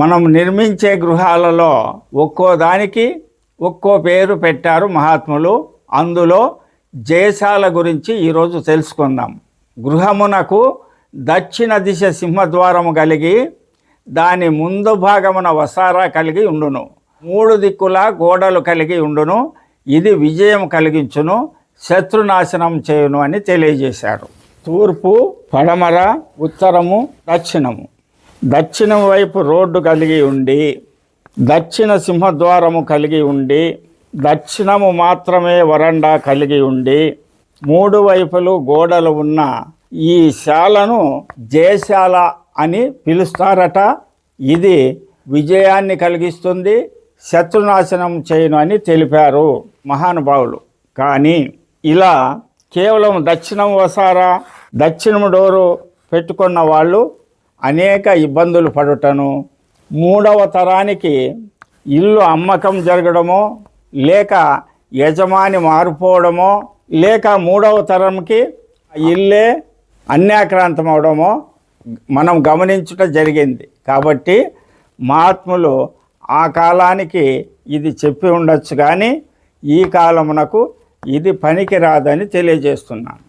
మనం నిర్మించే గృహాలలో ఒక్కో దానికి ఒక్కో పేరు పెట్టారు మహాత్ములు. అందులో జయశాల గురించి ఈరోజు తెలుసుకుందాం. గృహమునకు దక్షిణ దిశ సింహద్వారము కలిగి దాని ముందు భాగమున వసారా కలిగి ఉండును. 3 దిక్కుల గోడలు కలిగి ఉండును. ఇది విజయం కలిగించును, శత్రునాశనం చేయును అని తెలియజేశారు. తూర్పు, పడమర, ఉత్తరము, దక్షిణము. దక్షిణం వైపు రోడ్డు కలిగి ఉండి దక్షిణ సింహద్వారము కలిగి ఉండి దక్షిణము మాత్రమే వరండా కలిగి ఉండి 3 వైపులు గోడలు ఉన్న ఈ శాలను జయశాల అని పిలుస్తారట. ఇది విజయాన్ని కలిగిస్తుంది, శత్రునాశనం చేయను అని తెలిపారు మహానుభావులు. కానీ ఇలా కేవలం దక్షిణం వసారా, దక్షిణం డోరు పెట్టుకున్న వాళ్ళు అనేక ఇబ్బందులు పడుటను, 3వ తరానికి ఇల్లు అమ్మకం జరగడమో, లేక యజమాని మారిపోవడమో, లేక 3వ తరంకి ఇల్లే అన్యాక్రాంతం అవడమో మనం గమనించుట జరిగింది. కాబట్టి మహాత్ములు ఆ కాలానికి ఇది చెప్పి ఉండొచ్చు, కానీ ఈ కాలమునకు ఇది పనికి రాదని తెలియజేస్తున్నాను.